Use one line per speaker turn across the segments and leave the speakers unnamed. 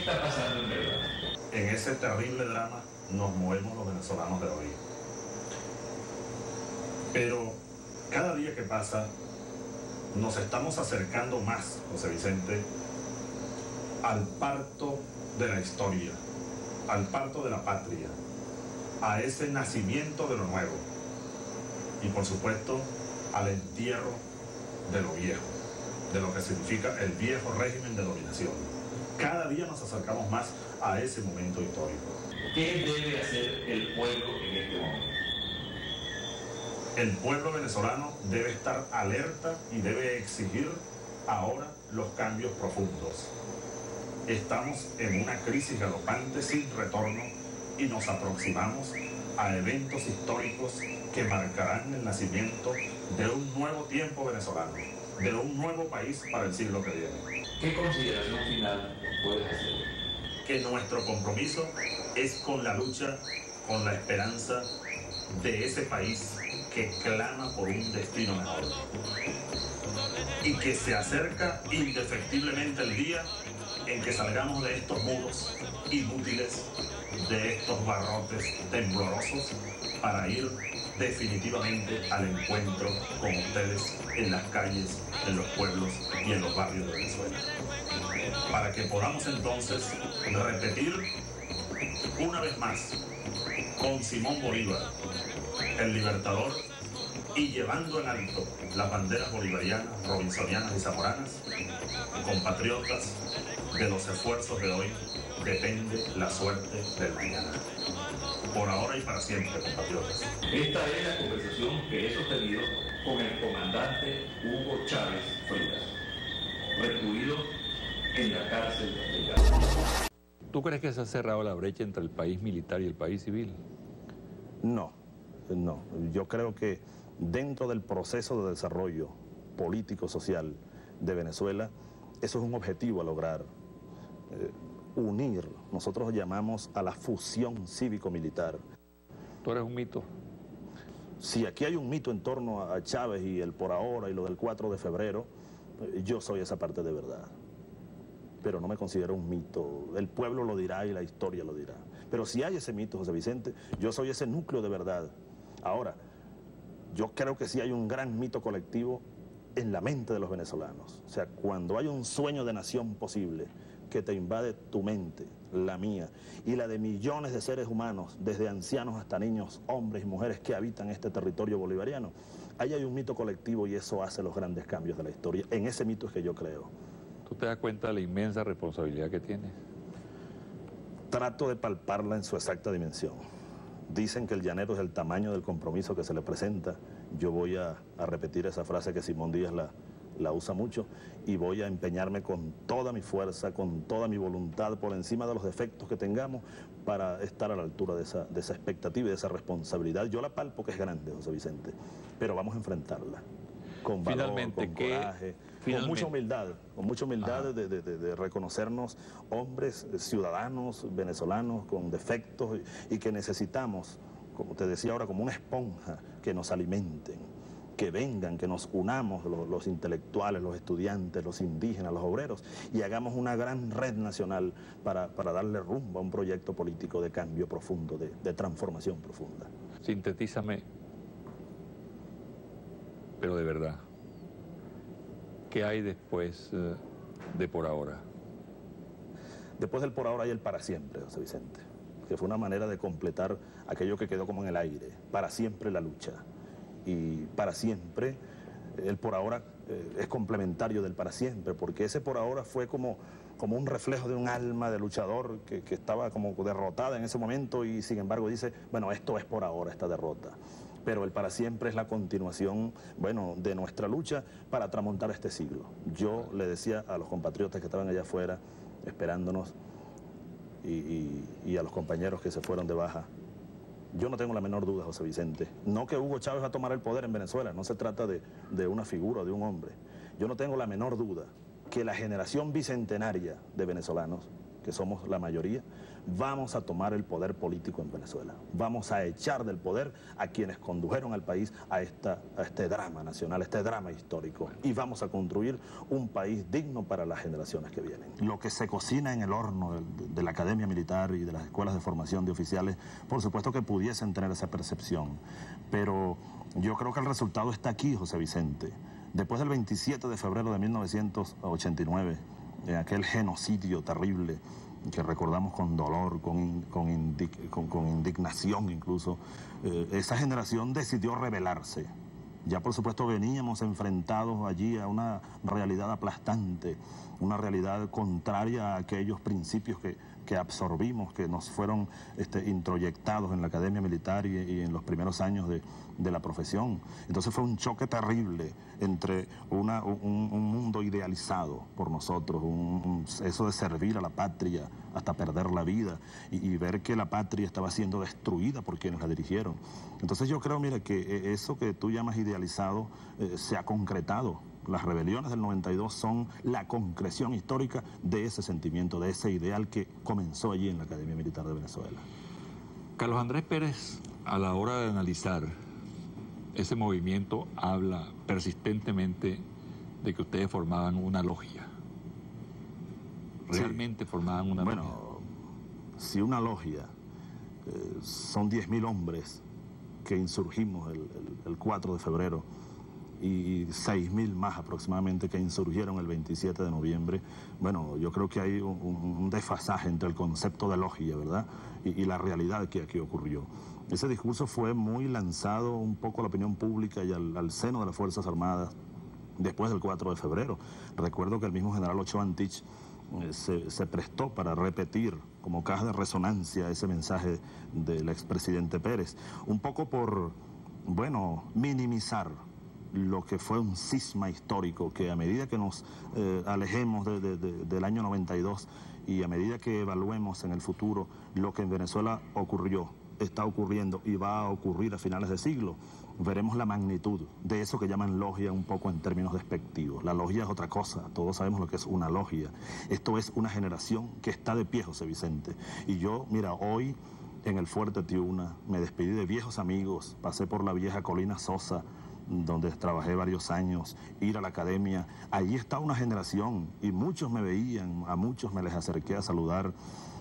está pasando en verdad?
En ese terrible drama nos movemos los venezolanos de hoy. Pero cada día que pasa nos estamos acercando más, José Vicente, al parto de la historia, al parto de la patria, a ese nacimiento de lo nuevo y por supuesto al entierro de lo viejo, de lo que significa el viejo régimen de dominación. Cada día nos acercamos más a ese momento histórico.
¿Qué debe hacer el pueblo en este momento?
El pueblo venezolano debe estar alerta y debe exigir ahora los cambios profundos. Estamos en una crisis galopante sin retorno y nos aproximamos a eventos históricos que marcarán el nacimiento de un nuevo tiempo venezolano, de un nuevo país para el siglo que viene.
¿Qué consideración final puedes hacer?
Que nuestro compromiso es con la lucha, con la esperanza de ese país que clama por un destino mejor y que se acerca indefectiblemente el día en que salgamos de estos muros inútiles, de estos barrotes temblorosos, para ir definitivamente al encuentro con ustedes en las calles, en los pueblos y en los barrios de Venezuela, para que podamos entonces repetir una vez más con Simón Bolívar, el libertador, y llevando en alto las banderas bolivarianas, robinsonianas y zamoranas, compatriotas, de los esfuerzos de hoy depende la suerte del mañana. Por ahora y para siempre, compatriotas.
Esta es la conversación que he sostenido con el comandante Hugo Chávez Frías, recluido en la cárcel de Gámez.
¿Tú crees que se ha cerrado la brecha entre el país militar y el país civil?
No. Yo creo que dentro del proceso de desarrollo político-social de Venezuela, eso es un objetivo a lograr. Unir, nosotros llamamos a la fusión cívico-militar.
¿Tú eres un mito?
Si aquí hay un mito en torno a Chávez y el por ahora y lo del 4 de febrero, yo soy esa parte de verdad. Pero no me considero un mito. El pueblo lo dirá y la historia lo dirá. Pero si hay ese mito, José Vicente, yo soy ese núcleo de verdad. Ahora, yo creo que sí hay un gran mito colectivo en la mente de los venezolanos. O sea, cuando hay un sueño de nación posible que te invade tu mente, la mía, y la de millones de seres humanos, desde ancianos hasta niños, hombres y mujeres que habitan este territorio bolivariano, ahí hay un mito colectivo y eso hace los grandes cambios de la historia. En ese mito es que yo creo.
¿Tú te das cuenta de la inmensa responsabilidad que tienes?
Trato de palparla en su exacta dimensión. Dicen que el llanero es el tamaño del compromiso que se le presenta. Yo voy a repetir esa frase que Simón Díaz la usa mucho y voy a empeñarme con toda mi fuerza, con toda mi voluntad, por encima de los defectos que tengamos, para estar a la altura de esa expectativa y de esa responsabilidad. Yo la palpo que es grande, José Vicente, pero vamos a enfrentarla con valor,
Finalmente,
con coraje, con mucha humildad de reconocernos hombres, ciudadanos, venezolanos con defectos y que necesitamos, como te decía ahora, como una esponja que nos alimenten, que vengan, que nos unamos los intelectuales, los estudiantes, los indígenas, los obreros y hagamos una gran red nacional para darle rumbo a un proyecto político de cambio profundo, de transformación profunda.
Sintetízame, pero de verdad, ¿qué hay después de por ahora?
Después del por ahora hay el para siempre, José Vicente, que fue una manera de completar aquello que quedó como en el aire, para siempre la lucha. Y para siempre, el por ahora es complementario del para siempre, porque ese por ahora fue como un reflejo de un alma de luchador que estaba como derrotada en ese momento y sin embargo dice, bueno, esto es por ahora, esta derrota. Pero el para siempre es la continuación, bueno, de nuestra lucha para tramontar este siglo. Yo le decía a los compatriotas que estaban allá afuera esperándonos y a los compañeros que se fueron de baja, yo no tengo la menor duda, José Vicente, no que Hugo Chávez va a tomar el poder en Venezuela, no se trata de una figura o de un hombre. Yo no tengo la menor duda que la generación bicentenaria de venezolanos, que somos la mayoría, vamos a tomar el poder político en Venezuela. Vamos a echar del poder a quienes condujeron al país a este drama nacional, este drama histórico. Y vamos a construir un país digno para las generaciones que vienen. Lo que se cocina en el horno de la Academia Militar y de las escuelas de formación de oficiales, por supuesto que pudiesen tener esa percepción. Pero yo creo que el resultado está aquí, José Vicente. Después del 27 de febrero de 1989, aquel genocidio terrible que recordamos con dolor, con indignación incluso, esa generación decidió rebelarse. Ya por supuesto veníamos enfrentados allí a una realidad aplastante, una realidad contraria a aquellos principios que absorbimos, que nos fueron introyectados en la Academia Militar y en los primeros años de la profesión. Entonces fue un choque terrible entre un mundo idealizado por nosotros, eso de servir a la patria hasta perder la vida y ver que la patria estaba siendo destruida por quienes la dirigieron. Entonces yo creo, mira, que eso que tú llamas idealizado se ha concretado. Las rebeliones del 92 son la concreción histórica de ese sentimiento, de ese ideal que comenzó allí en la Academia Militar de Venezuela.
Carlos Andrés Pérez, a la hora de analizar ese movimiento, habla persistentemente de que ustedes formaban una logia. ¿Realmente formaban una logia?
Bueno, si una logia son 10.000 hombres que insurgimos el 4 de febrero, y 6.000 más aproximadamente que insurgieron el 27 de noviembre. Bueno, yo creo que hay un desfasaje entre el concepto de logia, ¿verdad?, y la realidad que aquí ocurrió. Ese discurso fue muy lanzado un poco a la opinión pública y al seno de las Fuerzas Armadas después del 4 de febrero. Recuerdo que el mismo general Ochoa Antich se prestó para repetir como caja de resonancia ese mensaje del expresidente Pérez, un poco por, bueno, minimizar lo que fue un cisma histórico que a medida que nos alejemos del año 92 y a medida que evaluemos en el futuro lo que en Venezuela ocurrió, está ocurriendo y va a ocurrir a finales de siglo, veremos la magnitud de eso que llaman logia un poco en términos despectivos. La logia es otra cosa, todos sabemos lo que es una logia. Esto es una generación que está de pie, José Vicente. Y yo, mira, hoy en el Fuerte Tiuna me despedí de viejos amigos, pasé por la vieja Colina Sosa, donde trabajé varios años, ir a la academia. Allí está una generación y muchos me veían, a muchos me les acerqué a saludar.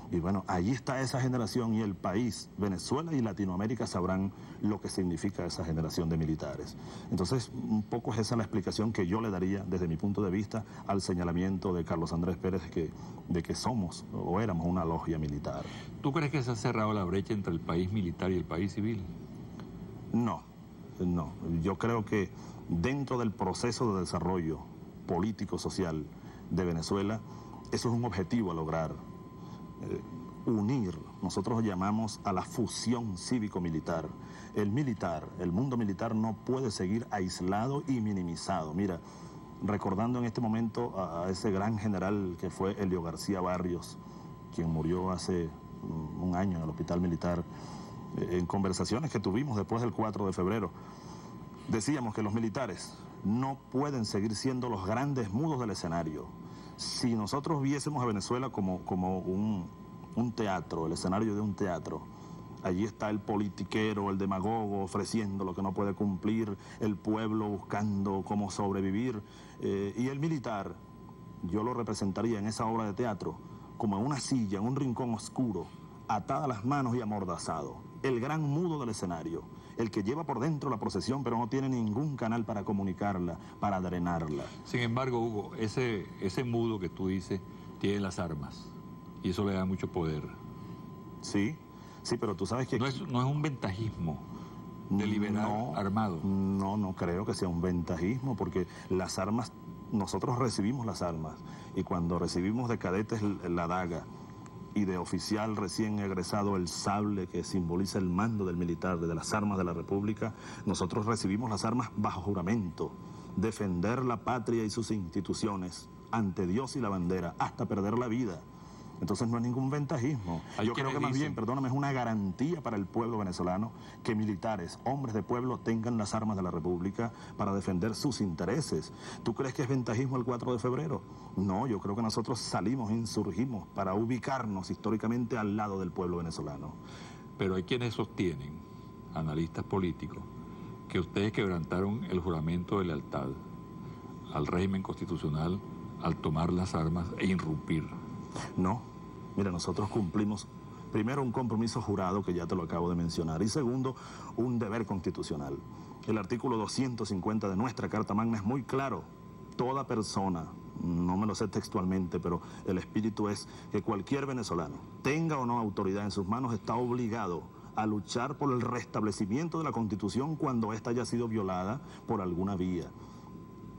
Y bueno, allí está esa generación y el país, Venezuela y Latinoamérica sabrán lo que significa esa generación de militares. Entonces, un poco es esa la explicación que yo le daría desde mi punto de vista al señalamiento de Carlos Andrés Pérez de que somos o éramos una logia militar.
¿Tú crees que se ha cerrado la brecha entre el país militar y el país civil?
No. No, yo creo que dentro del proceso de desarrollo político-social de Venezuela, eso es un objetivo a lograr, unir, nosotros llamamos a la fusión cívico-militar. El mundo militar no puede seguir aislado y minimizado. Mira, recordando en este momento a ese gran general que fue Helio García Barrios, quien murió hace un año en el hospital militar, en conversaciones que tuvimos después del 4 de febrero, decíamos que los militares no pueden seguir siendo los grandes mudos del escenario. Si nosotros viésemos a Venezuela como un teatro, el escenario de un teatro, allí está el politiquero, el demagogo ofreciendo lo que no puede cumplir, el pueblo buscando cómo sobrevivir, y el militar, yo lo representaría en esa obra de teatro como en una silla, en un rincón oscuro, atada a las manos y amordazado. El gran mudo del escenario, el que lleva por dentro la procesión pero no tiene ningún canal para comunicarla, para drenarla.
Sin embargo, Hugo, ese mudo que tú dices tiene las armas y eso le da mucho poder.
Sí, pero tú sabes que...
No es un ventajismo deliberado, armado.
No creo que sea un ventajismo porque las armas, nosotros recibimos las armas y cuando recibimos de cadetes la daga, y de oficial recién egresado el sable que simboliza el mando del militar, de las armas de la República, nosotros recibimos las armas bajo juramento, defender la patria y sus instituciones ante Dios y la bandera hasta perder la vida. Entonces no es ningún ventajismo. Yo creo que más bien, perdóname, es una garantía para el pueblo venezolano que militares, hombres de pueblo, tengan las armas de la República para defender sus intereses. ¿Tú crees que es ventajismo el 4 de febrero? No, yo creo que nosotros salimos, insurgimos para ubicarnos históricamente al lado del pueblo venezolano.
Pero hay quienes sostienen, analistas políticos, que ustedes quebrantaron el juramento de lealtad al régimen constitucional al tomar las armas e irrumpir.
No, mira, nosotros cumplimos primero un compromiso jurado que ya te lo acabo de mencionar y segundo, un deber constitucional. El artículo 250 de nuestra Carta Magna es muy claro. Toda persona, no me lo sé textualmente, pero el espíritu es que cualquier venezolano, tenga o no autoridad en sus manos, está obligado a luchar por el restablecimiento de la Constitución cuando ésta haya sido violada por alguna vía.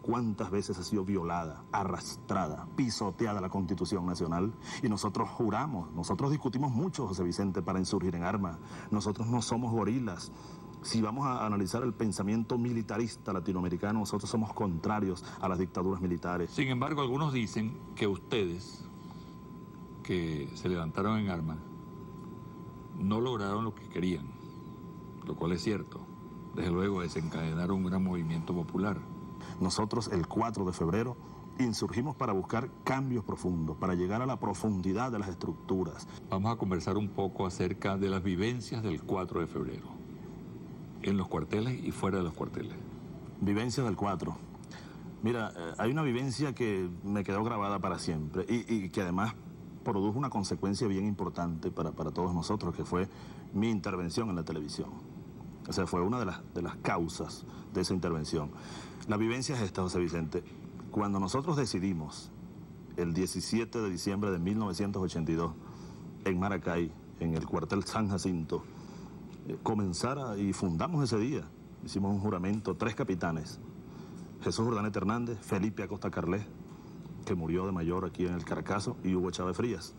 ¿Cuántas veces ha sido violada, arrastrada, pisoteada la Constitución Nacional? Y nosotros juramos, nosotros discutimos mucho, José Vicente, para insurgir en armas. Nosotros no somos gorilas. Si vamos a analizar el pensamiento militarista latinoamericano, nosotros somos contrarios a las dictaduras militares.
Sin embargo, algunos dicen que ustedes, que se levantaron en armas, no lograron lo que querían, lo cual es cierto. Desde luego desencadenaron un gran movimiento popular.
Nosotros el 4 de febrero insurgimos para buscar cambios profundos, para llegar a la profundidad de las estructuras.
Vamos a conversar un poco acerca de las vivencias del 4 de febrero, en los cuarteles y fuera de los cuarteles.
Vivencias del 4. Mira, hay una vivencia que me quedó grabada para siempre y que además produjo una consecuencia bien importante para todos nosotros, que fue mi intervención en la televisión. O sea, fue una de las causas de esa intervención. La vivencia es esta, José Vicente. Cuando nosotros decidimos, el 17 de diciembre de 1982, en Maracay, en el cuartel San Jacinto, comenzar y fundamos ese día. Hicimos un juramento, 3 capitanes. Jesús Urdaneta Hernández, Felipe Acosta Carles, que murió de mayor aquí en el Caracazo, y Hugo Chávez Frías.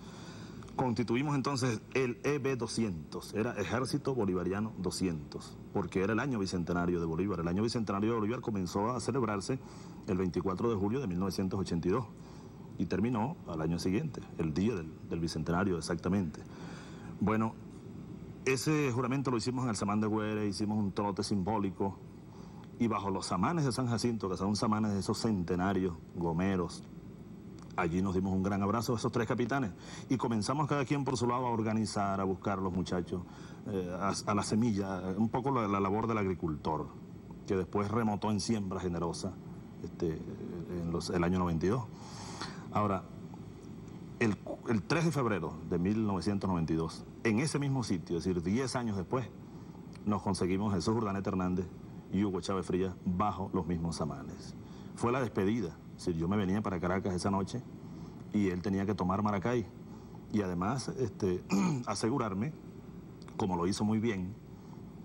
Constituimos entonces el EB-200, era Ejército Bolivariano 200, porque era el año bicentenario de Bolívar. El año bicentenario de Bolívar comenzó a celebrarse el 24 de julio de 1982 y terminó al año siguiente, el día del bicentenario exactamente. Bueno, ese juramento lo hicimos en el Samán de Güere, hicimos un trote simbólico y bajo los samanes de San Jacinto, que son samanes de esos centenarios gomeros, allí nos dimos un gran abrazo a esos 3 capitanes y comenzamos cada quien por su lado a organizar, a buscar a los muchachos, a la semilla, un poco la labor del agricultor, que después remotó en siembra generosa el año 92. Ahora, el 3 de febrero de 1992, en ese mismo sitio, es decir, 10 años después, nos conseguimos Jesús Urdaneta Hernández y Hugo Chávez Frías bajo los mismos samanes. Fue la despedida. Es decir, yo me venía para Caracas esa noche y él tenía que tomar Maracay. Y además asegurarme, como lo hizo muy bien,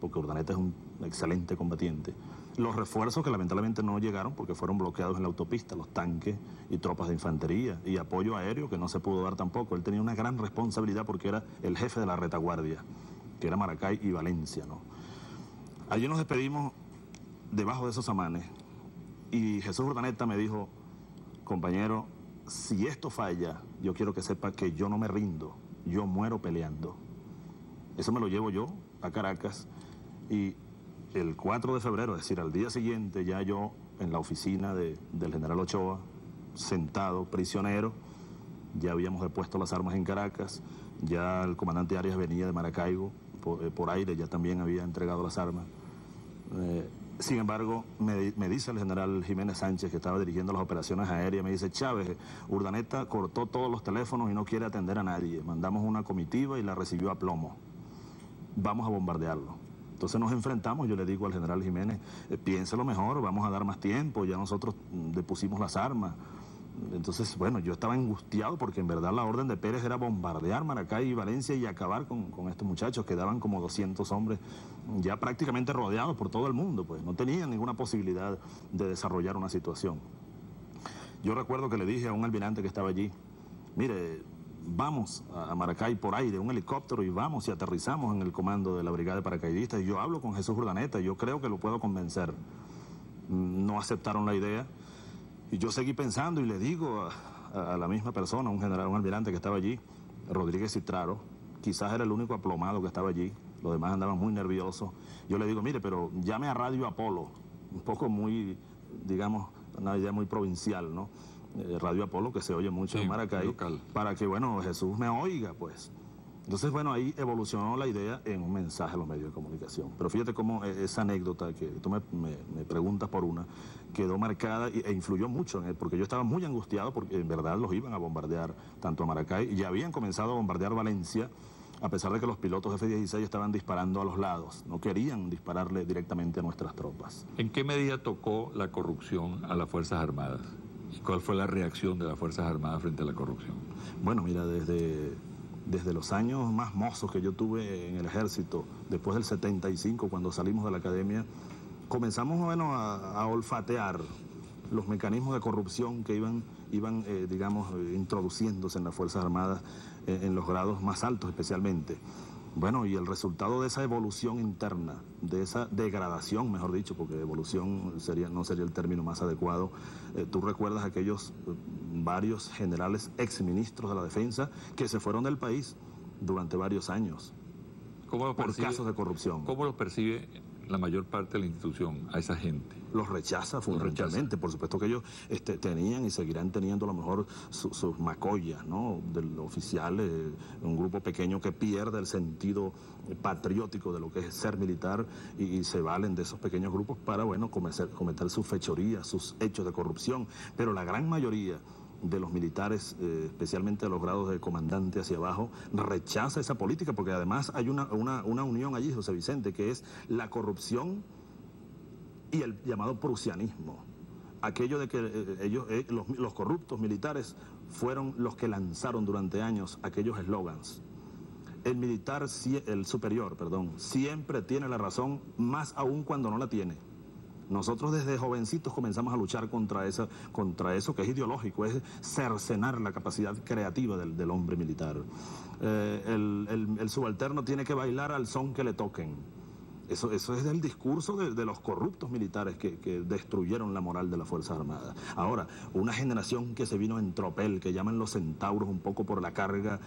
porque Urdaneta es un excelente combatiente, los refuerzos que lamentablemente no llegaron porque fueron bloqueados en la autopista, los tanques y tropas de infantería y apoyo aéreo que no se pudo dar tampoco. Él tenía una gran responsabilidad porque era el jefe de la retaguardia, que era Maracay y Valencia, ¿no? Allí nos despedimos debajo de esos samanes y Jesús Urdaneta me dijo: compañero, si esto falla, yo quiero que sepa que yo no me rindo, yo muero peleando. Eso me lo llevo yo a Caracas y el 4 de febrero, es decir, al día siguiente, ya yo en la oficina del general Ochoa, sentado, prisionero, ya habíamos depuesto las armas en Caracas, ya el comandante Arias venía de Maracaibo, por aire ya también había entregado las armas. Sin embargo, me dice el general Jiménez Sánchez, que estaba dirigiendo las operaciones aéreas, me dice: Chávez, Urdaneta cortó todos los teléfonos y no quiere atender a nadie. Mandamos una comitiva y la recibió a plomo. Vamos a bombardearlo. Entonces nos enfrentamos, yo le digo al general Jiménez: piénselo mejor, vamos a dar más tiempo, ya nosotros depusimos las armas. Entonces, bueno, yo estaba angustiado porque en verdad la orden de Pérez era bombardear Maracay y Valencia y acabar con estos muchachos. Quedaban como 200 hombres ya prácticamente rodeados por todo el mundo, pues no tenían ninguna posibilidad de desarrollar una situación. Yo recuerdo que le dije a un almirante que estaba allí: mire, vamos a Maracay por aire, un helicóptero, y vamos y aterrizamos en el comando de la brigada de paracaidistas. Y yo hablo con Jesús Urdaneta, yo creo que lo puedo convencer. No aceptaron la idea. Y yo seguí pensando y le digo a la misma persona, un general, un almirante que estaba allí: Rodríguez Citraro, quizás era el único aplomado que estaba allí, los demás andaban muy nerviosos. Yo le digo, mire, pero llame a Radio Apolo, un poco muy, digamos, una idea muy provincial, ¿no? Radio Apolo, que se oye mucho en Maracay,
local,
para que, bueno, Jesús me oiga, pues. Entonces, bueno, ahí evolucionó la idea en un mensaje a los medios de comunicación. Pero fíjate cómo esa anécdota que tú me preguntas por una, quedó marcada e influyó mucho en él, porque yo estaba muy angustiado porque en verdad los iban a bombardear tanto a Maracay, y ya habían comenzado a bombardear Valencia, a pesar de que los pilotos F-16 estaban disparando a los lados, no querían dispararle directamente a nuestras tropas.
¿En qué medida tocó la corrupción a las Fuerzas Armadas? ¿Y cuál fue la reacción de las Fuerzas Armadas frente a la corrupción?
Bueno, mira, desde los años más mozos que yo tuve en el ejército, después del 75, cuando salimos de la academia, comenzamos bueno, a olfatear los mecanismos de corrupción que iban digamos, introduciéndose en las Fuerzas Armadas en los grados más altos especialmente. Bueno, y el resultado de esa evolución interna, de esa degradación, mejor dicho, porque evolución no sería el término más adecuado, tú recuerdas aquellos varios generales exministros de la defensa que se fueron del país durante varios años por casos de corrupción.
¿Cómo lo percibe la mayor parte de la institución a esa gente?
Los rechaza fundamentalmente. Por supuesto que ellos tenían y seguirán teniendo a lo mejor sus macollas, ¿no? Del oficial, un grupo pequeño que pierde el sentido patriótico de lo que es ser militar y se valen de esos pequeños grupos para, bueno, cometer sus fechorías, sus hechos de corrupción. Pero la gran mayoría de los militares, especialmente de los grados de comandante hacia abajo, rechaza esa política, porque además hay una unión allí, José Vicente, que es la corrupción y el llamado prusianismo. Aquello de que los corruptos militares fueron los que lanzaron durante años aquellos eslogans. El militar, el superior, siempre tiene la razón, más aún cuando no la tiene. Nosotros desde jovencitos comenzamos a luchar contra eso que es ideológico, es cercenar la capacidad creativa del hombre militar. El subalterno tiene que bailar al son que le toquen. Eso es del discurso de los corruptos militares que destruyeron la moral de las Fuerzas Armadas. Ahora, una generación que se vino en tropel, que llaman los centauros un poco por la carga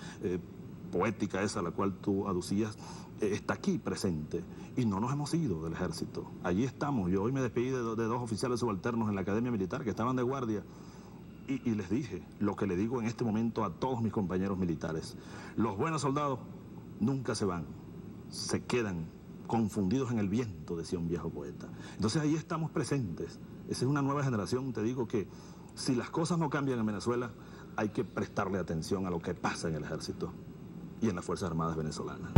poética esa a la cual tú aducías, está aquí presente y no nos hemos ido del ejército. Allí estamos. Yo hoy me despedí de dos oficiales subalternos en la Academia Militar que estaban de guardia y les dije lo que le digo en este momento a todos mis compañeros militares. Los buenos soldados nunca se van, se quedan confundidos en el viento, decía un viejo poeta. Entonces ahí estamos presentes. Esa es una nueva generación, te digo que si las cosas no cambian en Venezuela, hay que prestarle atención a lo que pasa en el ejército y en las Fuerzas Armadas venezolanas.